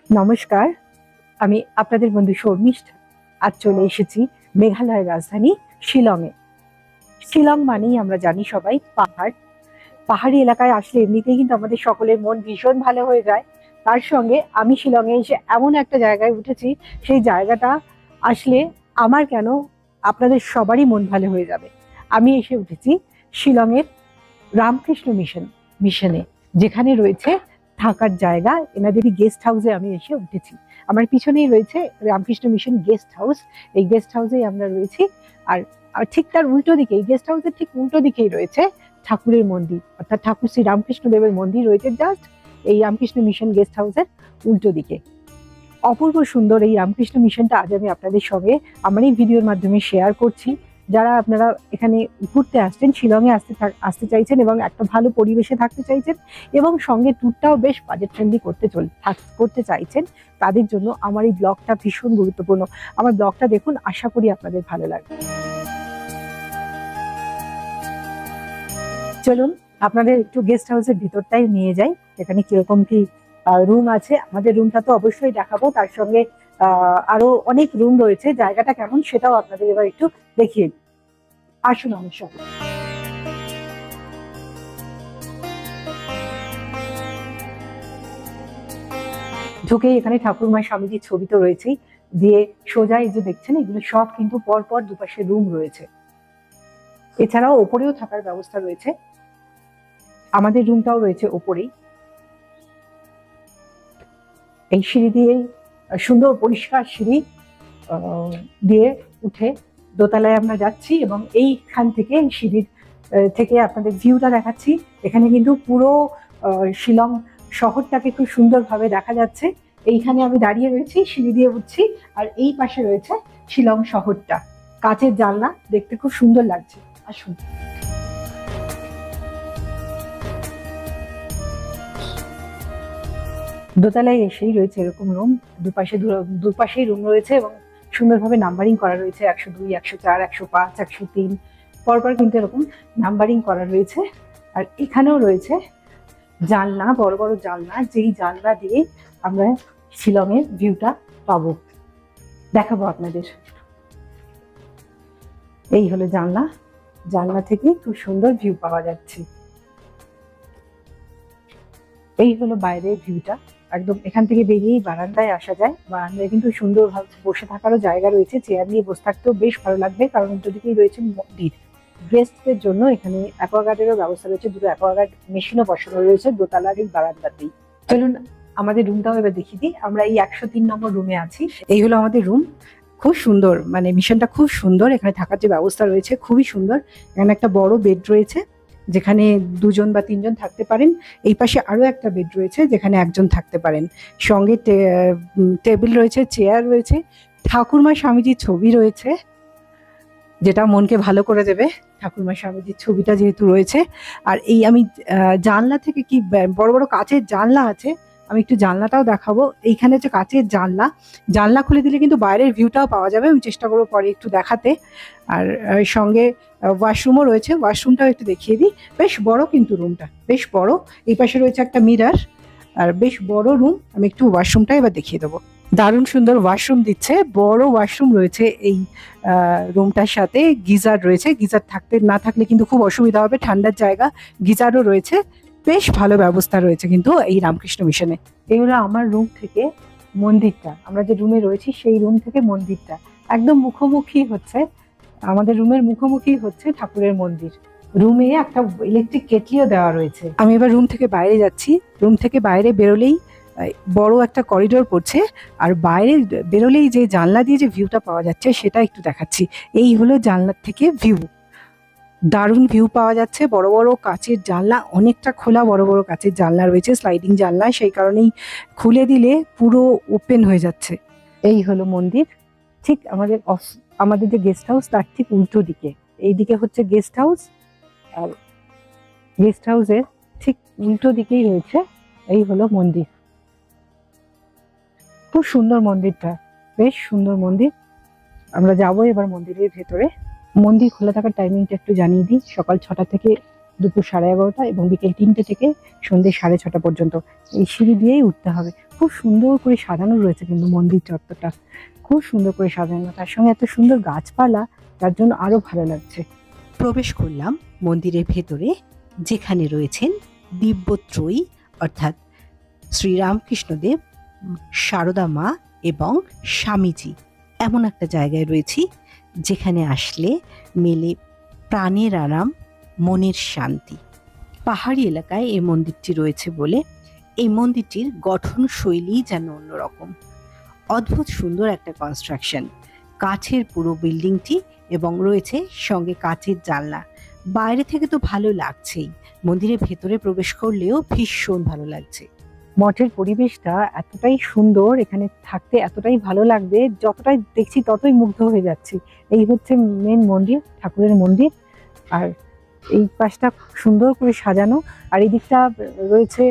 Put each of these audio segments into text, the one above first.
নমস্কার, আমি আপনাদের বন্ধু শর্মিষ্ঠা। আজ চলে এসেছি মেঘালয়ের রাজধানী শিলংয়ে। শিলং মানেই আমরা জানি সবাই পাহাড়। পাহাড়ি এলাকায় আসলে এমনিতেই কিন্তু আমাদের সকলের মন ভীষণ ভালো হয়ে যায়। তার সঙ্গে আমি শিলংয়ে এসে এমন একটা জায়গায় উঠেছি, সেই জায়গাটা আসলে আমার কেন আপনাদের সবারই মন ভালো হয়ে যাবে। আমি এসে উঠেছি শিলংয়ের রামকৃষ্ণ মিশনে, যেখানে রয়েছে থাকার জায়গা। এনাদেরই গেস্ট হাউসে আমি এসে উঠেছি। আমার পিছনেই রয়েছে রামকৃষ্ণ মিশন গেস্ট হাউস। এই গেস্ট হাউসেই আমরা রয়েছি। আর আর ঠিক তার উল্টো দিকে, এই গেস্ট হাউসের ঠিক উল্টো দিকেই রয়েছে ঠাকুরের মন্দির, অর্থাৎ ঠাকুর শ্রী রামকৃষ্ণ দেবের মন্দির রয়েছে জাস্ট এই রামকৃষ্ণ মিশন গেস্ট হাউসের উল্টো দিকে। অপূর্ব সুন্দর এই রামকৃষ্ণ মিশনটা আজ আমি আপনাদের সঙ্গে আমার এই ভিডিওর মাধ্যমে শেয়ার করছি। যারা আপনারা এখানে ঘুরতে আসছেন, শিলংয়ে আসতে চাইছেন এবং একটা ভালো পরিবেশে থাকতে চাইছেন এবং সঙ্গে ট্যুরটাও বেশ বাজেট ফ্রেন্ডলি করতে চাইছেন, তাদের জন্য আমার এই ব্লগটা ভীষণ গুরুত্বপূর্ণ। আমার ব্লগটা দেখুন, আশা করি আপনাদের ভালো লাগবে। চলুন আপনাদের একটু গেস্ট হাউসের ভিতরটাই নিয়ে যাই, এখানে কিরকম কি রুম আছে। আমাদের রুমটা তো অবশ্যই দেখাবো, তার সঙ্গে আরো অনেক রুম রয়েছে। জায়গাটা কেমন সেটাও আপনাদের এবার একটু দেখিয়ে দিই। আসুন আমার সঙ্গে। ঢুকেই এখানে ঠাকুরমা স্বামীজির ছবি তো রয়েছেই, দিয়ে সোজা এই যে দেখছেন, এগুলো সব কিন্তু পরপর দুপাশে রুম রয়েছে। এছাড়াও ওপরেও থাকার ব্যবস্থা রয়েছে। আমাদের রুমটাও রয়েছে ওপরেই। এই সিঁড়ি দিয়েই, সুন্দর পরিষ্কার সিঁড়ি দিয়ে উঠে দোতলায় আমরা যাচ্ছি এবং এইখান থেকে, এই সিঁড়ির থেকে আপনাদের ভিউটা দেখাচ্ছি। এখানে কিন্তু পুরো শিলং শহরটাকে খুব সুন্দরভাবে দেখা যাচ্ছে। এইখানে আমি দাঁড়িয়ে রয়েছি, সিঁড়ি দিয়ে উঠছি, আর এই পাশে রয়েছে শিলং শহরটা। কাচের জানলা, দেখতে খুব সুন্দর লাগছে। আসুন। দোতলায় এসেই রয়েছে এরকম রুম। দুপাশেই রুম রয়েছে এবং সুন্দরভাবে নাম্বারিং করা রয়েছে, 102, 104, 105, 103 পরপর কিন্তু এরকম নাম্বারিং করা রয়েছে। আর এখানেও রয়েছে জানলা, বড় বড় জানলা, যেই জানলা দিয়ে আমরা শিলংয়ের ভিউটা পাবো, দেখাবো আপনাদের। এই হলো জানলা, জানলা থেকে খুব সুন্দর ভিউ পাওয়া যাচ্ছে। এই হলো বাইরের ভিউটা। একদম এখান থেকে বেরিয়েই বারান্দায় আসা যায়। বারান্দায় কিন্তু সুন্দরভাবে বসে থাকারও জায়গা রয়েছে, চেয়ার নিয়ে বসে থাকতেও বেশ ভালো লাগবে, কারণ দুদিকেই রয়েছে মন্দির। গেস্টদের জন্য এখানে অ্যাকোয়াগার্ডেরও ব্যবস্থা রয়েছে, দুটো অ্যাকোয়াগার্ড মেশিনও বসানো রয়েছে দোতলার এই বারান্দাতেই। চলুন আমাদের রুমটাও এবার দেখিয়ে দিই। আমরা এই 103 নম্বর রুমে আছি। এই হলো আমাদের রুম। খুব সুন্দর, মানে মিশনটা খুব সুন্দর। এখানে থাকার যে ব্যবস্থা রয়েছে খুবই সুন্দর। এখানে একটা বড় বেড রয়েছে, যেখানে 2 বা 3 জন থাকতে পারেন। এই পাশে আরো একটা বেড রয়েছে, যেখানে 1 জন থাকতে পারেন। সঙ্গে টেবিল রয়েছে, চেয়ার রয়েছে, ঠাকুরমা স্বামীজির ছবি রয়েছে, যেটা মনকে ভালো করে দেবে। ঠাকুরমা স্বামীজির ছবিটা যেহেতু রয়েছে। আর এই আমি জানলা থেকে, কি বড় বড় কাচের জানলা আছে, আমি একটু জানলাটাও দেখাবো। এইখানে হচ্ছে কাচের জানলা, জানলা খুলে দিলে কিন্তু বাইরের ভিউটাও পাওয়া যাবে। আমি চেষ্টা করবো পরে একটু দেখাতে। আর সঙ্গে ওয়াশরুমও রয়েছে, ওয়াশরুমটাও একটু দেখিয়ে দিই। বেশ বড় কিন্তু রুমটা, বেশ বড়। এই পাশে রয়েছে একটা মিরার, আর বেশ বড় রুম। আমি একটু ওয়াশরুমটা এবার দেখিয়ে দেবো। দারুণ সুন্দর ওয়াশরুম দিচ্ছে, বড় ওয়াশরুম রয়েছে এই রুমটার সাথে। গিজার রয়েছে, গিজার না থাকলে কিন্তু খুব অসুবিধা হবে, ঠান্ডার জায়গা। গিজারও রয়েছে, বেশ ভালো ব্যবস্থা রয়েছে কিন্তু এই রামকৃষ্ণ মিশনে। এই হলো আমার রুম থেকে মন্দিরটা, আমরা যে রুমে রয়েছি সেই রুম থেকে মন্দিরটা একদম মুখোমুখি হচ্ছে, আমাদের রুমের মুখোমুখি হচ্ছে ঠাকুরের মন্দির। রুমে একটা ইলেকট্রিক কেটলিও দেওয়া রয়েছে। আমি এবার রুম থেকে বাইরে যাচ্ছি। রুম থেকে বাইরে বেরোলেই বড় একটা করিডোর পড়ছে, আর বাইরে বেরোলেই যে জানলা দিয়ে যে ভিউটা পাওয়া যাচ্ছে সেটা একটু দেখাচ্ছি। এই হলো জানলার থেকে ভিউ, দারুণ ভিউ পাওয়া যাচ্ছে। বড় বড় কাচের জানলা, অনেকটা খোলা বড় বড় কাচের জানলা রয়েছে, স্লাইডিং জানলা, সেই কারণেই খুলে দিলে পুরো ওপেন হয়ে যাচ্ছে। এই হলো মন্দির। ঠিক আমাদের যে গেস্ট হাউস তার ঠিক উল্টো দিকে, এইদিকে হচ্ছে গেস্ট হাউস, আর গেস্ট হাউসের ঠিক উল্টো দিকেই রয়েছে এই হলো মন্দির। খুব সুন্দর মন্দিরটা, বেশ সুন্দর মন্দির। আমরা যাবো এবার মন্দিরের ভেতরে। মন্দির খোলা থাকার টাইমিংটা একটু জানিয়ে দিই। সকাল 6টা থেকে দুপুর 11:30 এবং বিকেল 3টে থেকে সন্ধ্যে 6:30 পর্যন্ত। এই সিঁড়ি দিয়েই উঠতে হবে। খুব সুন্দর করে সাজানো রয়েছে কিন্তু মন্দির চত্বরটা, খুব সুন্দর করে সাজানো, তার সঙ্গে এত সুন্দর গাছপালা, তার জন্য আরো ভালো লাগছে। প্রবেশ করলাম মন্দিরের ভেতরে, যেখানে রয়েছেন দিব্যত্রয়ী অর্থাৎ শ্রীরামকৃষ্ণদেব, সারদা মা এবং স্বামীজি। এমন একটা জায়গায় রয়েছি যেখানে আসলে মেলে প্রাণের আরাম, মনের শান্তি। পাহাড়ি এলাকায় এই মন্দিরটি রয়েছে বলে এই মন্দিরটির গঠন শৈলী যেন অন্যরকম। অদ্ভুত সুন্দর একটা কনস্ট্রাকশন, কাঠের পুরো বিল্ডিংটি এবং রয়েছে সঙ্গে কাচের জানলা। বাইরে থেকে তো ভালো লাগছেই, মন্দিরের ভেতরে প্রবেশ করলেও ভীষণ ভালো লাগছে। মঠের পরিবেশটা এতটাই সুন্দর, এখানে থাকতে এতটাই ভালো লাগবে, যতটাই দেখছি ততই মুগ্ধ হয়ে যাচ্ছি। এই হচ্ছে মেন মন্দির, ঠাকুরের মন্দির। আর এই পাশটা সুন্দর করে সাজানো, আর এই দিকটা রয়েছে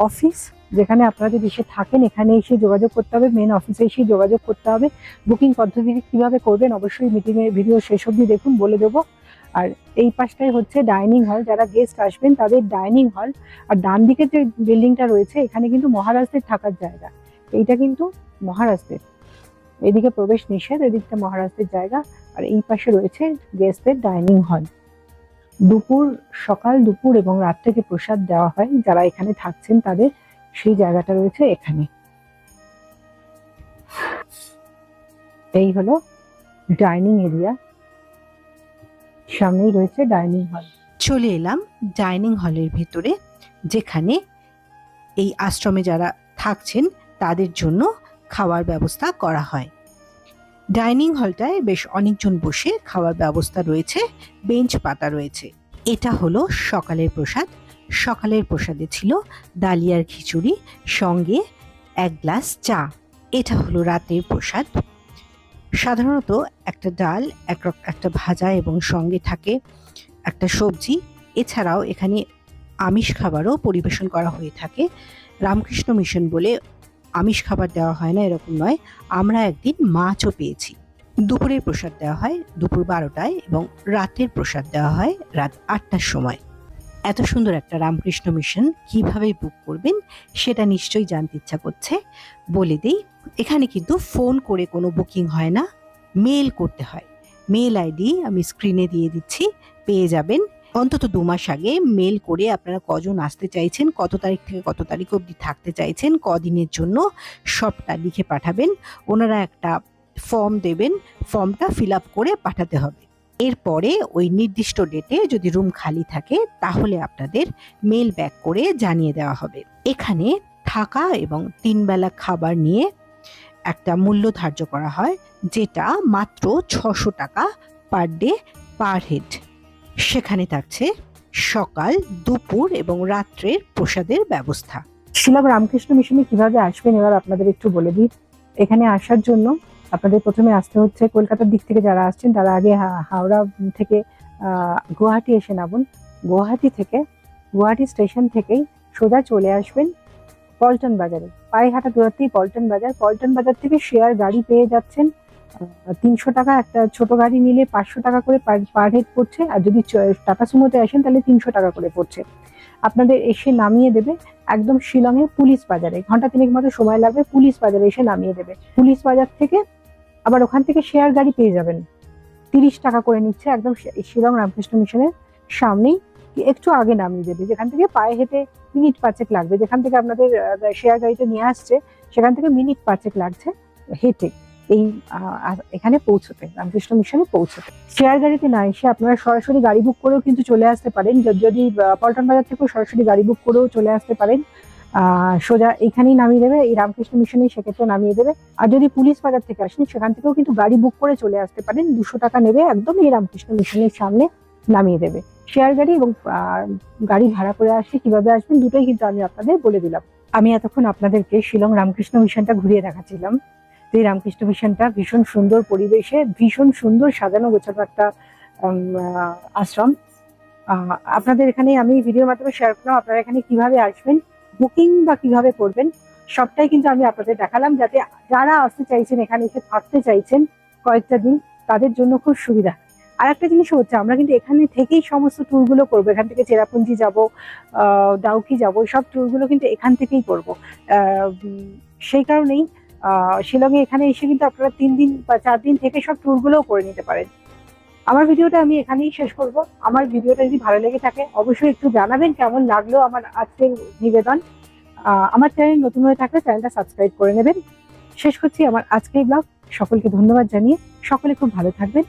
অফিস, যেখানে আপনারা যদি এসে থাকেন এখানে এসে যোগাযোগ করতে হবে, মেন অফিসে এসে যোগাযোগ করতে হবে। বুকিং পদ্ধতি কিভাবে করবেন অবশ্যই মিটিংয়ের ভিডিও শেষ অবধি দেখুন, বলে দেবো। আর এই পাশটাই হচ্ছে ডাইনিং হল, যারা গেস্ট আসবেন তাদের ডাইনিং হল। আর ডান দিকে যে বিল্ডিংটা রয়েছে এখানে কিন্তু মহারাজদের থাকার জায়গা, এইটা কিন্তু মহারাজদের, এদিকে প্রবেশ নিষেধ, এদিকটা মহারাজদের জায়গা। আর এই পাশে রয়েছে গেস্টদের ডাইনিং হল। সকাল দুপুর এবং রাত থেকে প্রসাদ দেওয়া হয় যারা এখানে থাকছেন তাদের, সেই জায়গাটা রয়েছে এখানে। এই হলো ডাইনিং এরিয়া, সামনেই রয়েছে ডাইনিং হল। চলে এলাম ডাইনিং হলের ভেতরে, যেখানে এই আশ্রমে যারা থাকছেন তাদের জন্য খাওয়ার ব্যবস্থা করা হয়। ডাইনিং হলটায় বেশ অনেকজন বসে খাওয়ার ব্যবস্থা রয়েছে, বেঞ্চ পাতা রয়েছে। এটা হলো সকালের প্রসাদ। সকালের প্রসাদে ছিল ডালিয়ার খিচুড়ি, সঙ্গে 1 গ্লাস চা। এটা হলো রাতের প্রসাদ। সাধারণত একটা ডাল, একটা ভাজা এবং সঙ্গে থাকে একটা সবজি। এছাড়াও এখানে আমিষ খাবারও পরিবেশন করা হয়ে থাকে। রামকৃষ্ণ মিশন বলে আমিষ খাবার দেওয়া হয় না এরকম নয়, আমরা একদিন মাছও পেয়েছি। দুপুরের প্রসাদ দেওয়া হয় দুপুর 12টায় এবং রাতের প্রসাদ দেওয়া হয় রাত 8টার সময়। এত সুন্দর একটা রামকৃষ্ণ মিশন কিভাবে বুক করবেন সেটা নিশ্চয়ই জানতে ইচ্ছা করছে, বলে দেই। এখানে কিন্তু ফোন করে কোনো বুকিং হয় না, মেল করতে হয়। মেল আইডি আমি স্ক্রিনে দিয়ে দিচ্ছি, পেয়ে যাবেন। অন্তত 2 মাস আগে মেল করে আপনারা কজন আসতে চাইছেন, কত তারিখ থেকে কত তারিখ অবধি থাকতে চাইছেন, কদিনের জন্য, সবটা লিখে পাঠাবেন। ওনারা একটা ফর্ম দেবেন, ফর্মটা ফিল আপ করে পাঠাতে হবে। এরপরে ওই নির্দিষ্ট ডেটে যদি রুম খালি থাকে তাহলে আপনাদের মেল ব্যাক করে জানিয়ে দেওয়া হবে। এখানে থাকা এবং 3 বেলা খাবার নিয়ে একটা মূল্য ধার্য করা হয়, যেটা মাত্র 600 টাকা পার ডে পার হেড। সেখানে থাকছে সকাল, দুপুর এবং রাত্রের প্রসাদের ব্যবস্থা। শিলং রামকৃষ্ণ মিশনে কিভাবে আসবেন এবার আপনাদের একটু বলে দিই। এখানে আসার জন্য আপনাদের প্রথমে আসতে হচ্ছে, কলকাতার দিক থেকে যারা আসছেন তারা আগে হাওড়া থেকে গুয়াহাটি এসে নামুন। গুয়াহাটি স্টেশন থেকেই সোজা চলে আসবেন পল্টন বাজারে, পায়ে হাঁটা দূরত্বেই পল্টন বাজার। পল্টন বাজার থেকে শেয়ার গাড়ি পেয়ে যাচ্ছেন 300 টাকা, একটা ছোট গাড়ি নিলে 500 টাকা করে পার হেড পড়ছে, আর যদি টাটা সুমোতে আসেন তাহলে 300 টাকা করে পড়ছে। আপনাদের এসে নামিয়ে দেবে একদম শিলংয়ে পুলিশ বাজারে, ঘন্টা 3 মতো সময় লাগবে, পুলিশ বাজারে এসে নামিয়ে দেবে। পুলিশ বাজার থেকে আবার ওখান থেকে শেয়ার গাড়ি পেয়ে যাবেন, 30 টাকা করে নিচ্ছে, একদম শিলং রামকৃষ্ণ মিশনের সামনেই একটু আগে নামিয়ে দেবে, যেখান থেকে পায়ে হেঁটে মিনিট 5 লাগবে। যেখান থেকে আপনাদের শেয়ার গাড়িতে নিয়ে আসছে সেখান থেকে মিনিট 5 লাগছে হেঁটে এই এখানে পৌঁছতে, রামকৃষ্ণ মিশনে পৌঁছতে। শেয়ার গাড়িতে না এসে আপনারা সরাসরি গাড়ি বুক করেও কিন্তু চলে আসতে পারেন, যদি পল্টন বাজার থেকেও সরাসরি গাড়ি বুক করেও চলে আসতে পারেন। সোজা এখানেই নামিয়ে দেবে, এই রামকৃষ্ণ মিশনেই সেক্ষেত্রে নামিয়ে দেবে। আর যদি পুলিশ বাজার থেকে আসেন সেখান থেকেও কিন্তু গাড়ি বুক করে চলে আসতে পারেন, 200 টাকা নেবে, একদম এই রামকৃষ্ণ মিশনের সামনে নামিয়ে দেবে। শেয়ার গাড়ি এবং গাড়ি ভাড়া করে আসে কিভাবে আসবেন দুটোই কিন্তু আমি আপনাদের বলে দিলাম। আমি এতক্ষণ আপনাদেরকে শিলং রামকৃষ্ণ মিশনটা ঘুরিয়ে দেখাচ্ছিলাম। এই রামকৃষ্ণ মিশনটা ভীষণ সুন্দর পরিবেশে, ভীষণ সুন্দর সাজানো গোছানো একটা আশ্রম। আপনাদের এখানে আমি ভিডিওর মাধ্যমে শেয়ার করলাম আপনারা এখানে কিভাবে আসবেন, বুকিং বা কিভাবে করবেন সবটাই কিন্তু আমি আপনাদের দেখালাম, যাতে যারা আসতে চাইছেন, এখানে এসে থাকতে চাইছেন কয়েকটা দিন, তাদের জন্য খুব সুবিধা। আর একটা জিনিস হচ্ছে আমরা কিন্তু এখানে থেকেই সমস্ত ট্যুরগুলো করবো। এখান থেকে চেরাপুঞ্জি যাব, ডাউকি যাব, সব ট্যুরগুলো কিন্তু এখান থেকেই করবো। সেই কারণেই শিলংয়ে এখানে এসে কিন্তু আপনারা 3 দিন বা 4 দিন থেকে সব ট্যুরগুলোও করে নিতে পারেন। আমার ভিডিওটা আমি এখানেই শেষ করব। আমার ভিডিওটা যদি ভালো লেগে থাকে অবশ্যই একটু জানাবেন কেমন লাগলো আমার আজকের নিবেদন। আমার চ্যানেল নতুন হয়ে থাকলে চ্যানেলটা সাবস্ক্রাইব করে নেবেন। শেষ করছি আমার আজকের ব্লগ। সকলকে ধন্যবাদ জানিয়ে সকলে খুব ভালো থাকবেন।